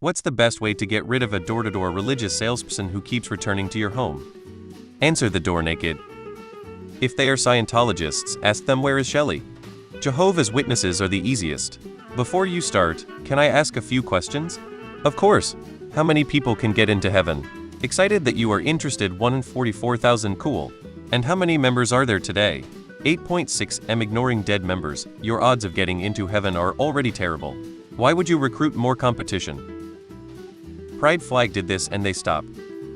What's the best way to get rid of a door-to-door religious salesperson who keeps returning to your home? Answer the door naked. If they are Scientologists, ask them where is Shelley. Jehovah's Witnesses are the easiest. Before you start, can I ask a few questions? Of course. How many people can get into heaven? Excited that you are interested. 1 in 44,000. Cool. And how many members are there today? 8.6. Am ignoring dead members. Your odds of getting into heaven are already terrible. Why would you recruit more competition? Pride Flag did this and they stopped.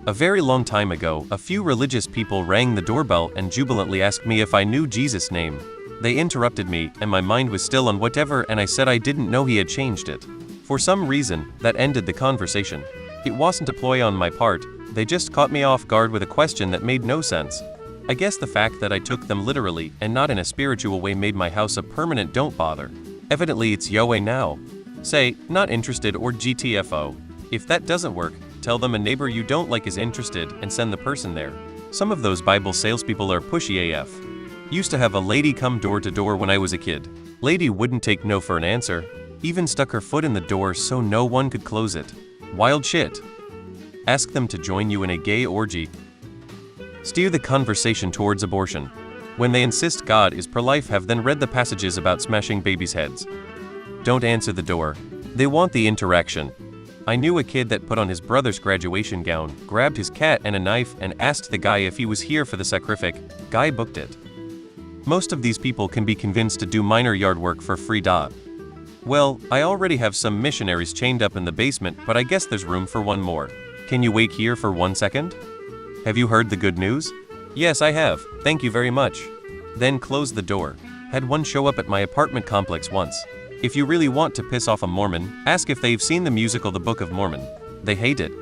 A very long time ago, a few religious people rang the doorbell and jubilantly asked me if I knew Jesus' name. They interrupted me, and my mind was still on whatever, and I said I didn't know he had changed it. For some reason, that ended the conversation. It wasn't a ploy on my part, they just caught me off guard with a question that made no sense. I guess the fact that I took them literally and not in a spiritual way made my house a permanent don't bother. Evidently it's Yahweh now. Say, not interested or GTFO. If that doesn't work, tell them a neighbor you don't like is interested and send the person there. Some of those Bible salespeople are pushy AF. Used to have a lady come door to door when I was a kid. Lady wouldn't take no for an answer. Even stuck her foot in the door so no one could close it. Wild shit. Ask them to join you in a gay orgy. Steer the conversation towards abortion. When they insist God is pro-life, have then read the passages about smashing babies' heads. Don't answer the door. They want the interaction. I knew a kid that put on his brother's graduation gown, grabbed his cat and a knife, and asked the guy if he was here for the sacrifice. Guy booked it. Most of these people can be convinced to do minor yard work for free. Well, I already have some missionaries chained up in the basement, but I guess there's room for one more. Can you wait here for 1 second? Have you heard the good news? Yes, I have. Thank you very much. Then close the door. Had one show up at my apartment complex once. If you really want to piss off a Mormon, ask if they've seen the musical The Book of Mormon. They hate it.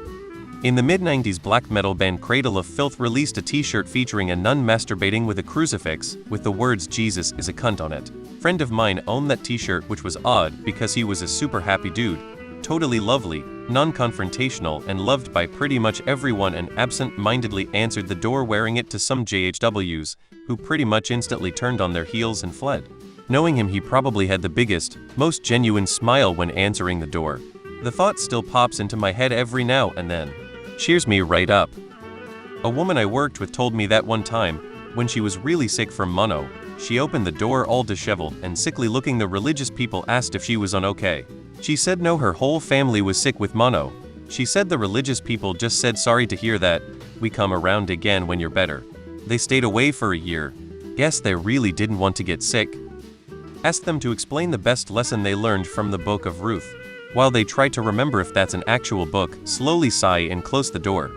In the mid-90s, black metal band Cradle of Filth released a t-shirt featuring a nun masturbating with a crucifix, with the words "Jesus is a cunt" on it. Friend of mine owned that t-shirt, which was odd because he was a super happy dude. Totally lovely, non-confrontational, and loved by pretty much everyone, and absent-mindedly answered the door wearing it to some JHWs, who pretty much instantly turned on their heels and fled. Knowing him, he probably had the biggest, most genuine smile when answering the door. The thought still pops into my head every now and then. Cheers me right up. A woman I worked with told me that one time, when she was really sick from mono, she opened the door all disheveled and sickly looking. The religious people asked if she was on okay. She said no, her whole family was sick with mono. She said the religious people just said sorry to hear that, we come around again when you're better. They stayed away for a year. Guess they really didn't want to get sick. Ask them to explain the best lesson they learned from the Book of Ruth. While they try to remember if that's an actual book, slowly sigh and close the door.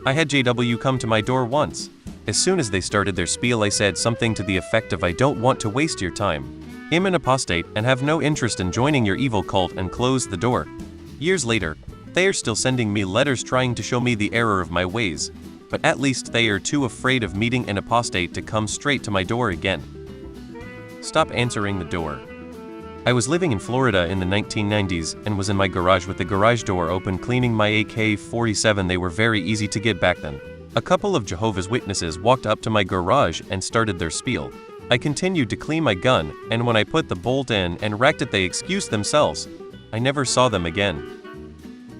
I had JW come to my door once. As soon as they started their spiel, I said something to the effect of, I don't want to waste your time. I'm an apostate and have no interest in joining your evil cult, and closed the door. Years later, they are still sending me letters trying to show me the error of my ways. But at least they are too afraid of meeting an apostate to come straight to my door again. Stop answering the door. I was living in Florida in the 1990s and was in my garage with the garage door open cleaning my AK-47. They were very easy to get back then. A couple of Jehovah's Witnesses walked up to my garage and started their spiel. I continued to clean my gun, and when I put the bolt in and racked it, they excused themselves. I never saw them again.